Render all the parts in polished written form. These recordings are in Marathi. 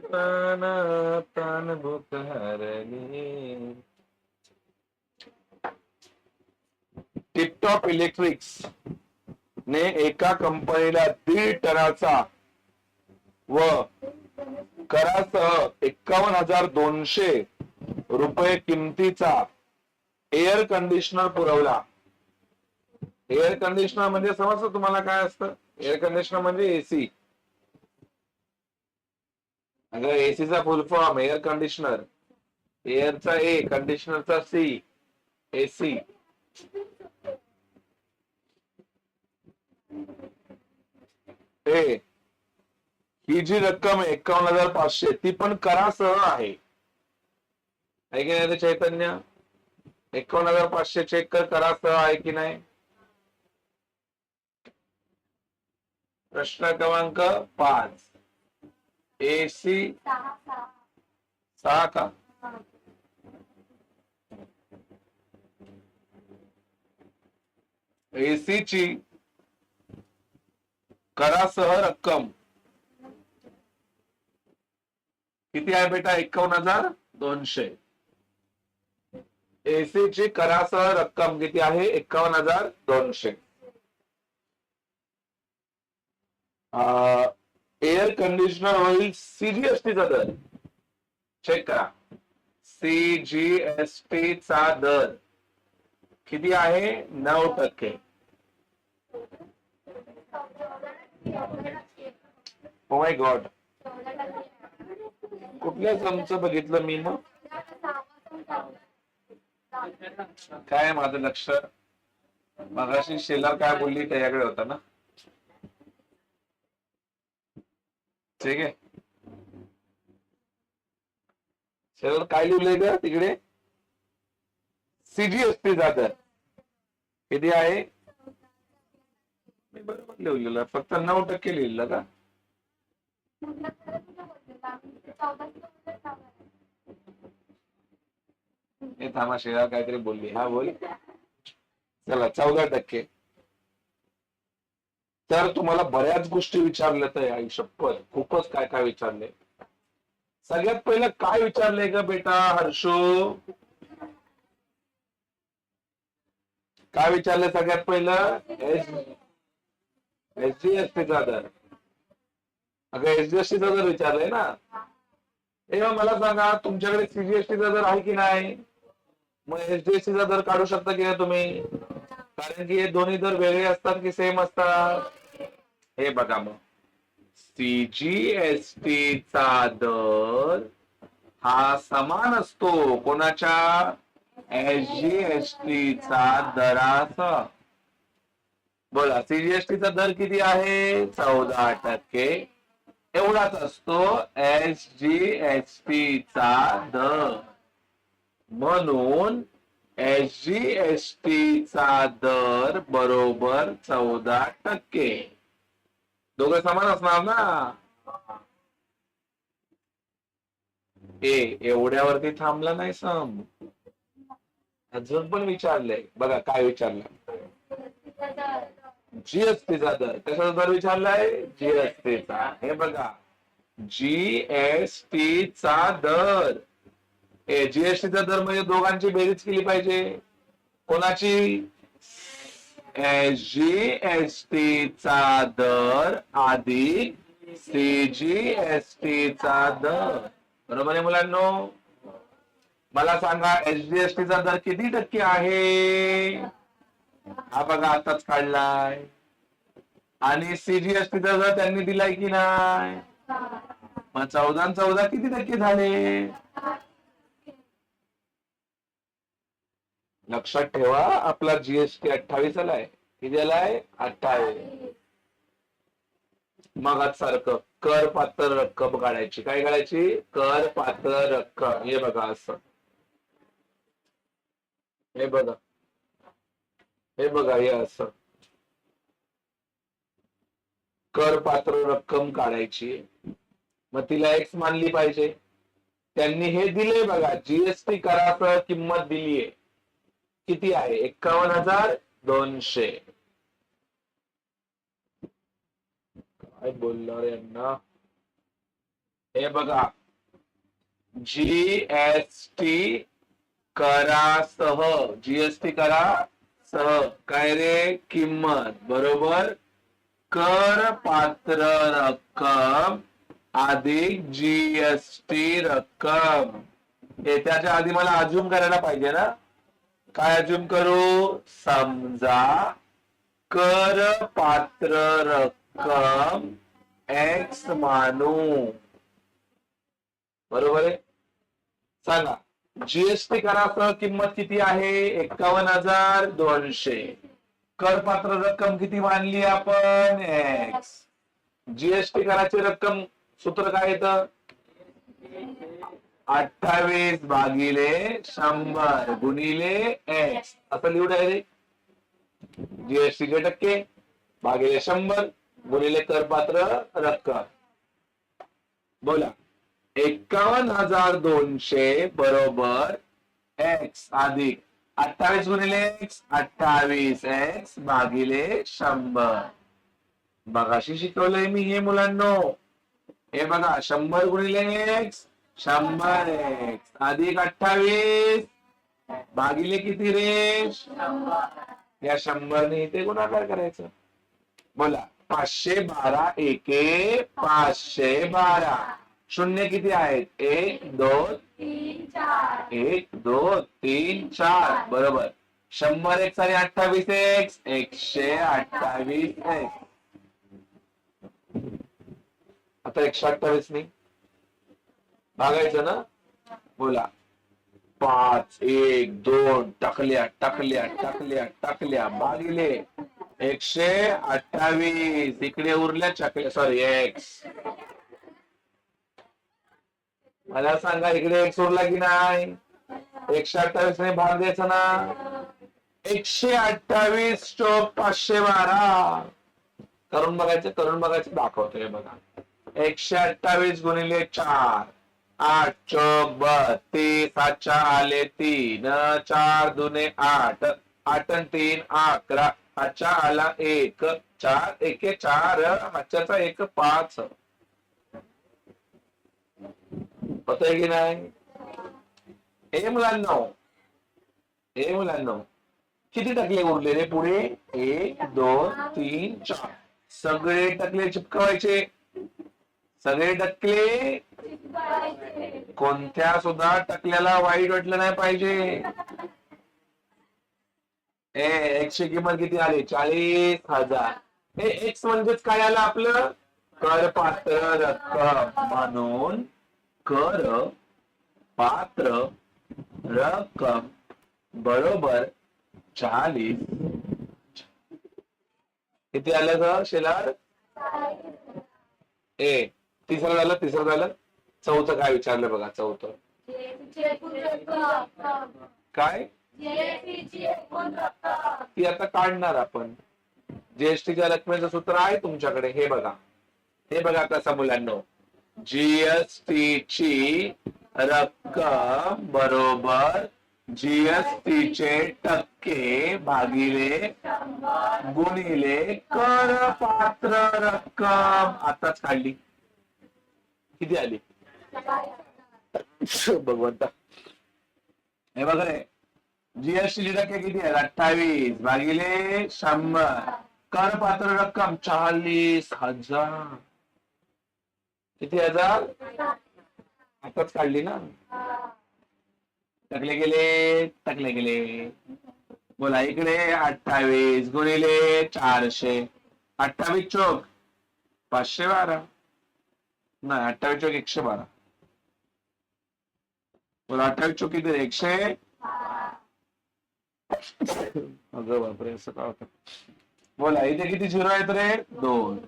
तान तान भूक हरली. टिपटॉप इलेक्ट्रिक्स ने एका कंपनीला 1.5 टनाचा व करासह 51,200 रुपये किमतीचा एअर कंडिशनर पुरवला. एअर कंडिशनर म्हणजे समजतं तुम्हाला काय असतं? एअर कंडिशनर म्हणजे एसी. अगं एसीचा फुल फॉर्म एअर कंडिशनर. एअरचा ए, कंडिशनरचा सी, एसी. ए ही जी रक्कम आहे 51,500 ती पण करासह आहे. की नाही चैतन्य? 51,500 चेक कर, करासह आहे की नाही? प्रश्न क्रमांक 5. एसी 6 का? एसीची करासह रक्कम किती आहे बेटा? 51,200. एसीची करासह रक्कम किती आहे? 51,200. एअर कंडिशनर होईल सीजीएसटीचा दर. चेक करा. सीजीएसटी चा दर किती आहे? 9%. ओ माय गॉड, कुठल्या चमचं बघितलं मी मग? काय माझं लक्ष मगाशी शेलार काय बोलली त्याच्याकडे होता ना. ठीक आहे. शेलार काय लिहिलंय का तिकडे? सीजीएसटी चा दर किती आहे? मी बरोबर लिहिलेलं, फक्त 9% लिहिलं का? हे थांबा, शेलार काहीतरी बोलली. हा बोल. चला 14%. तर तुम्हाला बऱ्याच गोष्टी विचारल्या तर आई शपथ, खूपच काय काय विचारले. सगळ्यात पहिलं काय विचारलंय का बेटा हर्षो? काय विचारलंय सगळ्यात पहिलं? एसजीएसटीचा दर. अगं एसजीएसटीचा दर विचारलंय ना. मग मला सांगा तुमच्याकडे सीजीएसटीचा दर आहे की नाही? मग एसजीएसटीचा दर काढू शकता की नाही तुम्ही? कारण की हे दोन्ही दर वेगळे असतात की सेम असतात? हे बघा, मग सीजीएसटीचा दर हा समान असतो कोणाच्या? एसजीएसटीचा दरासह. बोला, सीजीएसटीचा दर किती आहे? 14%. एवढाच असतो एसजीएसटीचा दर. म्हणून एसजीएसटीचा दर बरोबर 14%. दोघं समान असणार ना. एवढ्यावरती थांबला नाही सम, अजून पण विचारलंय. बघा काय विचारलं? जीएसटीचा दर. कशाचा दर विचारलाय? जीएसटीचा. हे बघा, जीएसटीचा दर. जीएसटीचा दर म्हणजे दोघांची बेरीज केली पाहिजे. कोणाची? एसजीएसटीचा दर अधिक सीजीएसटीचा दर. बरोबर आहे मुलांनो? मला सांगा एसजीएसटीचा दर किती टक्के आहे? हा बघा आताच काढलाय. आणि सीजीएसटीचा दर त्यांनी दिलाय की नाही? मग 14 किती टक्के झाले? लक्षात ठेवा, आपला जीएसटी 28 आलाय. किती आलाय? 28. मग सारखं कर पात्र रक्कम काढायची. काय काढायची? कर पात्र रक्कम. हे बघा असं. हे बघा, हे बघा, हे असं कर पात्र रक्कम काढायची. मग तिला एक्स मानली पाहिजे. त्यांनी हे दिले बघा, जीएसटी करासह किंमत दिलीये. किती आहे? 51,200. काय बोलणार यांना? हे बघा, जीएसटी करासह, जीएसटी करासह काय रे, किंमत बरोबर कर पात्र रक्कम अधिक जीएसटी रक्कम. हे त्याच्या आधी मला अज्युम करायला पाहिजे ना. काय अज्युम करू, समजा कर पात्र रक्कम एक्स मानू, बरोबर आहे. सांगा जीएसटी करासह किंमत किती आहे, 51,200. करपात्र रक्कम किती मानली आपण, एक्स. जीएसटी कराची रक्कम सूत्र काय येतं, 28 भागिले 100 गुणिले एक्स, असं लिहू डायरेक्ट. जीएसटी चे टक्के भागिले 100 गुणिले करपात्र रक्कम. बोला 51,200 बरोबर एक्स अधिक 28 गुणिले एक्स 28 एक्स भागिले 100. मगाशी शिकवलंय मी हे मुलांनो. हे बघा 100 गुणिले एक्स 100 एक्स अधिक 28 भागिले किती रे, 100. या 100 ने इथे गुणाकार करायचं. बोला 512 एके 512. शून्य किती आहेत, 1 2 3 4, 1 2 3 4 बरोबर. 100 एक्स आणि 28 एक्स 128 एक्स. आता 128 ने भागायचं ना. बोला 5 1 2 टाकल्या टाकल्या टाकल्या टाकल्या भागिले 128. इकडे उरल्या चकल्या, सॉरी एक्स. मला सांगा इकडे एक्स उरला की नाही, 128 ने भाग द्यायचा ना. 128 चोक 512 करून बघायचं दाखवतोय बघा. 128 गुणिले 4 8 चोक 32 8 आले 3 4 दुने 8 8 3 11 हातच्या आला 1 4 1 4 हातच्याचा 1 5. होतंय की नाही. हे मुलांनो किती टकले उरले रे पुढे, 1 2 3 4. सगळे टकले चिपकवायचे, सगळे टकले. कोणत्या सुद्धा टकल्याला वाईट वाटलं नाही पाहिजे. एक्सची किंमत किती आली, 40,000. हे एक्स म्हणजेच काय आलं आपलं, करपात्र रक्कम. म्हणून कर पात्र रक्कम बरोबर 40. किती आलं ग शेलार, तिसरं झालं. चौथं काय विचारलं बघा, चौथं काय, ती आता काढणार आपण. जीएसटीच्या रकमेचं सूत्र आहे तुमच्याकडे. हे बघा कसं मुलांनो, जीएसटीची रक्कम बरोबर जीएसटीचे टक्के भागिले गुणिले करपात्र रक्कम. आताच काढली, किती आली भगवंता. हे बघ रे, जीएसटी टक्के किती आहे, 28 भागिले 100. करपात्र रक्कम 40,000. किती हजार, आताच काढली ना. टाकले गेले. बोला इकडे 28 गुणिले 400. 28 चोक 512 नाही, 28 चोक 112. बोला 28 चोक किती, 100. अगं बापरे, असं का होतं. बोला इथे किती झिरो आहेत रे, 2.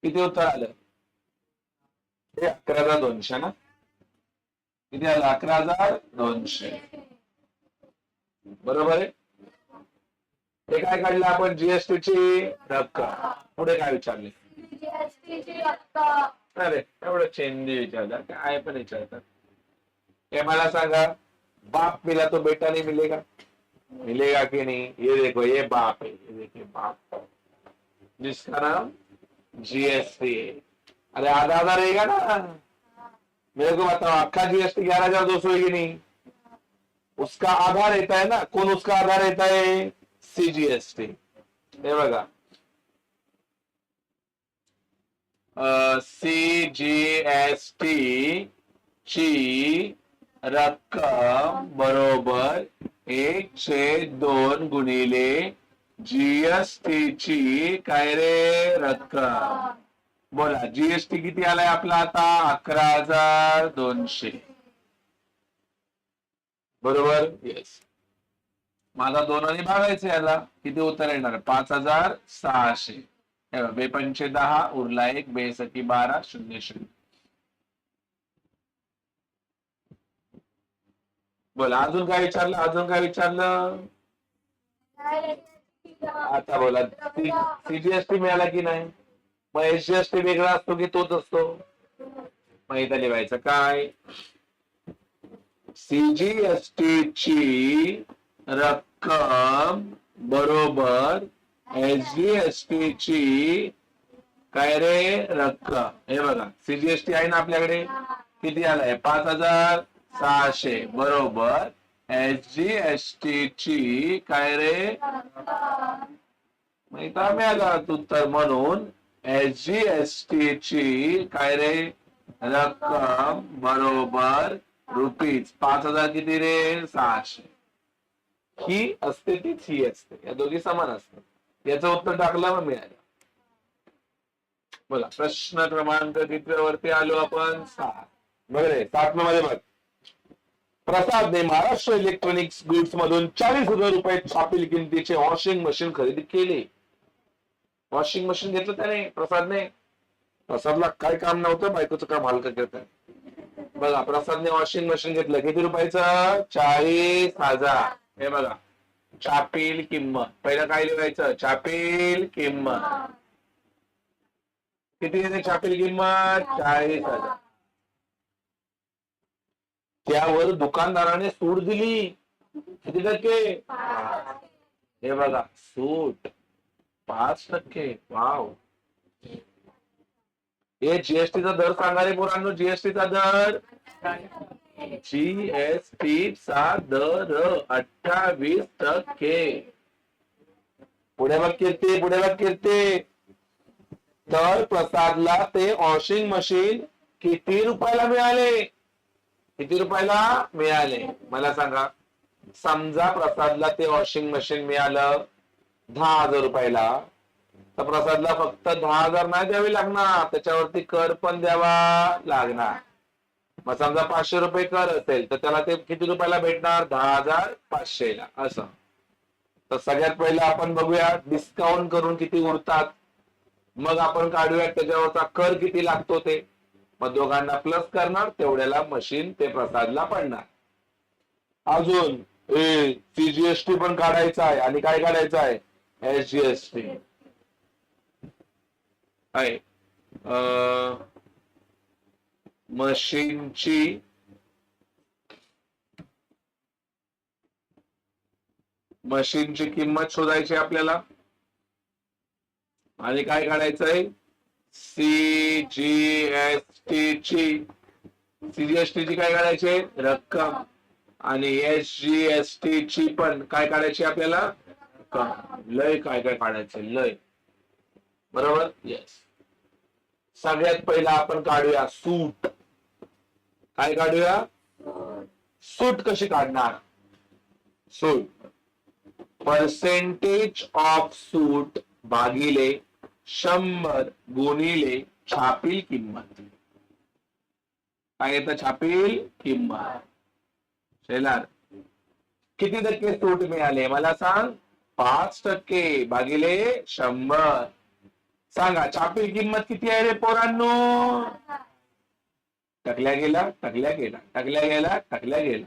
किती उत्तर आलं, 11,200 ना. किती आलं, 11,200 बरोबर आहे. हे काय काढलं आपण, जीएसटीची रक्कम. पुढे काय विचारले, अरे एवढं चेंदी विचारलं, काय पण विचारतात. हे मला सांगा, बाप मिला तो बेटा नहीं मिलेगा कि नहीं. ये देखो, ये बाप है, ये देखिए बाप, जिसका नाम जीएसटी है. अरे आधा आधा रहेगा ना, मेरे को बताओ, आपका जीएसटी 11,200 है कि नहीं, उसका आधा रहता है ना, कौन उसका आधा रहता है, सीजीएसटी। हे बघा, सीजीएसटी ची रक्कम बरोबर 1/2 गुणिले जीएसटी ची काय रे रक्कम। बोला जीएसटी किती आलाय आपला आता, 11,200 बरोबर, येस। माझा 2 भागायचं याला, किती उत्तर येणार, 5,600। बेपंचे 10 उरला 1, बेसकी 12, 0 0। बोला अजून काय विचारलं, अजून काय विचारलं, आता बोला सीजीएसटी मिळाला की नाही, मग एसजीएसटी वेगळा असतो की तोच असतो, मग इथं लिहायचं काय, सीजीएसटी ची रक्कम बरोबर एसजीएसटी ची काय रे रक्कम। हे बघा सीजीएसटी आहे ना आपल्याकडे, किती आलाय, 5,600 बरोबर एसजीएसटी ची काय रे, इथं मिळाला उत्तर, म्हणून एसजीएसटी ची काय रे रक्कम बरोबर रुपीज 5,000 किती रे 600। ही असते तीच ही असते, या दोघी समान असतात, याचं उत्तर टाकलं मग मिळालं। बोला प्रश्न क्रमांक कितीवरती आलो आपण, 7 बघ 7 मध्ये बघ, प्रसादने महाराष्ट्र इलेक्ट्रॉनिक्स गुड्स मधून 40,000 रुपये छापील किमतीचे वॉशिंग मशीन खरेदी केले। वॉशिंग मशीन घेतलं त्याने प्रसादने, प्रसादला काय काम नव्हतं, बायकोचं काम हलकं करतात। बघा प्रसादने वॉशिंग मशीन घेतलं, किती रुपयाचं, 40,000। हे बघा छापील किंमत, पहिलं काय लिहायचं, छापील किंमत किती आहे, छापील किंमत 40,000। त्यावर दुकानदाराने सूट दिली, किती टक्के, हे बघा सूट 5%, वाव। हे जीएसटीचा दर सांगा रे पोरांनो, जीएसटीचा दर, जीएसटीचा दर 28%। पुढे बघ कीर्ती, पुढे बघ कीर्ती, तर प्रसादला ते वॉशिंग मशीन किती रुपयाला मिळाले, किती रुपयाला मिळाले मला सांगा। समजा प्रसादला ते वॉशिंग मशीन मिळालं 10,000 रुपयाला, तर प्रसादला फक्त 10,000 नाही द्यावे लागणार, त्याच्यावरती कर पण द्यावा लागणार। मग समजा 500 रुपये कर असेल, तर त्याला ते किती रुपयाला भेटणार, 10,500 ला असं। तर सगळ्यात पहिलं आपण बघूया डिस्काउंट करून किती उरतात, मग आपण काढूया त्याच्यावरचा कर किती लागतो ते, मग दोघांना प्लस करणार, तेवढ्याला मशीन ते प्रसादला पडणार। अजून सीजीएसटी पण काढायचा आहे, आणि काय काढायचं आहे, एसजीएसटी आहे। मशीनची किंमत शोधायची आपल्याला, आणि काय काढायचंय, सीजीएसटी ची काय काढायची रक्कम, आणि एसजीएसटी ची पण काय काढायची आपल्याला रक्कम, लय काय काय काढायचं लय, बरोबर, येस। सगळ्यात पहिला आपण काढूया सूट, काय काढूया, सूट कशी काढणार, सूट पर्सेंटेज ऑफ सूट भागिले 100 गुणिले छापील किंमत, काय येतं, छापील किंमत। शेलार किती टक्के सूट मिळाले मला सांग, 5% भागिले 100, सांगा छापील किंमत किती आहे रे पोरांनो, टाकल्या गेला, टाकल्या गेला, टाकल्या गेला, टाकल्या गेला।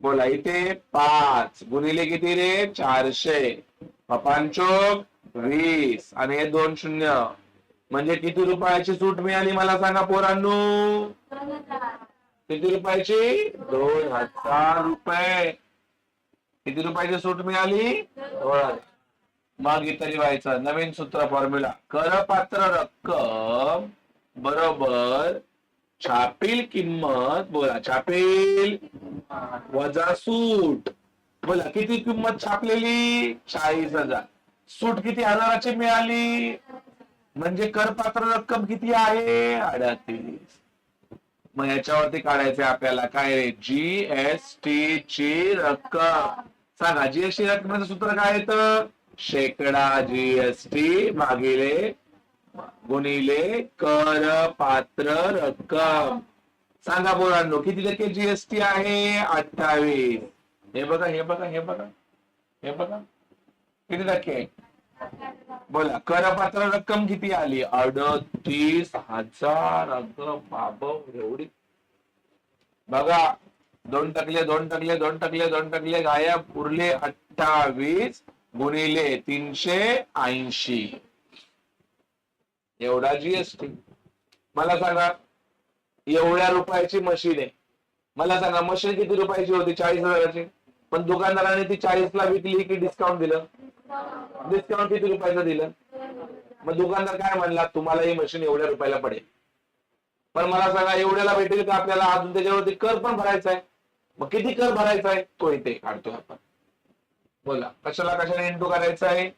बोला इथे 5 गुणिले किती रे 400, 5×20 आणि हे 2 शून्य, म्हणजे किती रुपयाची सूट मिळाली मला सांगा पोरांनो, किती रुपयाची, 2,000 रुपये। किती रुपयाची सूट मिळाली, 2,000। मग इथं लिहायचं नवीन सूत्र फॉर्म्युला, करपात्र रक्कम बरोबर छापील किंमत, बोला छापील वजा सूट. बोला किती किंमत छापलेली? 40,000. सूट किती हजाराची मिळाली? म्हणजे करपात्र रक्कम किती आहे? 38. मग याच्यावरती काढायचंय आपल्याला काय रे? जीएसटी ची रक्कम. सांगा जीएसटी रक्कमेचं सूत्र काय येतं? शेकडा जीएसटी भागिले गुणिले कर पात्र रक्कम. सांगा पोरांनो किती टक्के जीएसटी आहे? 28. हे बघा हे बघा हे बघा हे बघा किती टक्के? बोला करपात्र रक्कम किती आली? 38,000. अगं बाबा एवढी. बघा 2 टक्के 2 टक्के 2 टक्के 2 टक्के गायब उरले 28 गुणिले 380 एवढा जीएसटी. मला सांगा एवढ्या रुपयाची मशीन आहे. मला सांगा मशीन किती रुपयाची होती? 40,000ची. पण दुकानदाराने ती 40ला विकली की डिस्काउंट दिलं? डिस्काउंट किती रुपयाचं दिलं? मग दुकानदार काय म्हणला? तुम्हाला ही मशीन एवढ्या रुपयाला पडेल. पण मला सांगा एवढ्याला भेटेल का आपल्याला? अजून त्याच्यावरती कर पण भरायचा आहे. मग किती कर भरायचा आहे तो इथे काढतोय आपण. बोला कशाला इंटू करायचा आहे?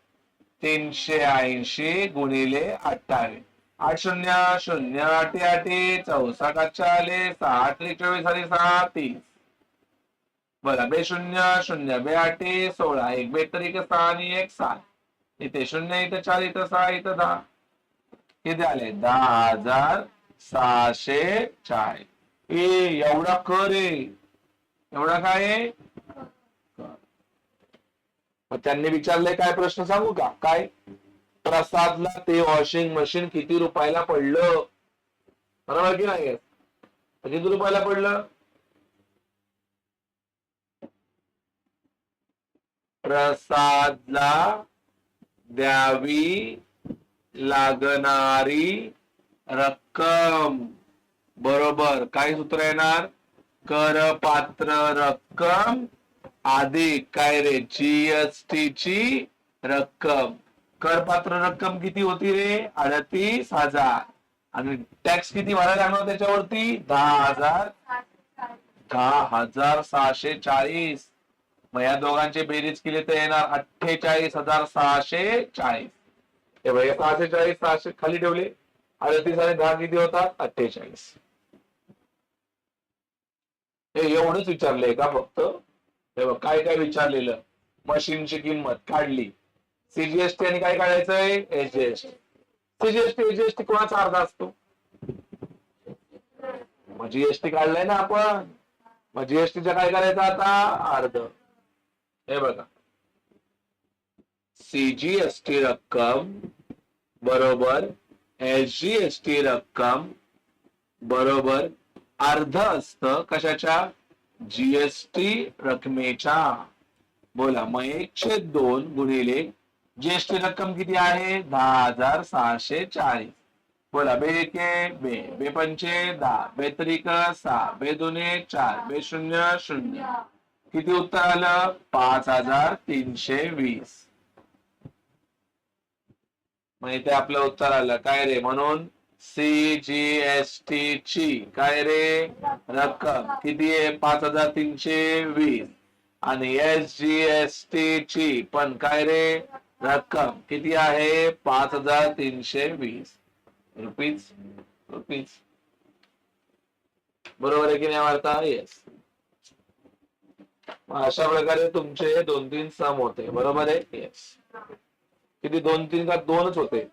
380 गुणिले 28. 8 शून्य 0 8 8 64 40 6 24 आणि 6 30. बोला 2 शून्य 0 2 8 16 1 72 6 आणि 1 7. इथे 0 इथे 4 इथे 6 इथे 10. किती आले? 10,640. एवढा कर आहे. एवढा काय आहे? मग त्यांनी विचारले काय प्रश्न सांगू का? काय? प्रसादला ते वॉशिंग मशीन किती रुपयाला पडलं? बरोबर की नाही? किती रुपयाला पडलं? प्रसादला द्यावी लागणारी रक्कम. बरोबर काय सूत्र येणार? करपात्र रक्कम अधिक काय रे? जीएसटी ची रक्कम. करपात्र रक्कम किती होती रे? 38,000. आणि टॅक्स किती भरायला लागणार त्याच्यावरती? 10,000. 10,640. मग या दोघांचे बेरीज केले तर येणार 48,640. हे बघा 640 600 खाली ठेवले. 38 आणि 10 किती होतात? 48. हे एवढंच विचारलंय का फक्त? हे बघ काय काय विचारलेलं? मशीनची किंमत काढली. सीजीएसटी आणि काय काढायचंय? एचजीएसटी. सीजीएसटी एचजीएसटी कोणाचा अर्धा असतो? मग जीएसटी काढलाय ना आपण. मग जीएसटीचा काय करायचं आता? अर्ध. हे बघा सीजीएसटी रक्कम बरोबर एसजीएसटी रक्कम बरोबर अर्ध असतं कशाच्या? जीएसटी रकमेच्या. बोला मग 1/2 गुणिले जीएसटी रक्कम किती आहे? 10,640. बोला बे एके बे बे पंचे 10 बे त्रिक 6 बे दुने 4 बे शून्य 0. किती उत्तर आलं? 5,320. मग इथे आपलं उत्तर आलं काय रे? म्हणून सीजीएसटी ची काय रे? रक्कम किती आहे? 5,320. आणि एसजीएसटी ची पण काय रे? रक्कम किती आहे? 5,320 रुपीज. रुपीज. बरोबर आहे की नाही वार्ता? येस. अशा प्रकारे तुमचे 2-3 सम होते. बरोबर आहे? येस. किती 2-3 का 2च होते?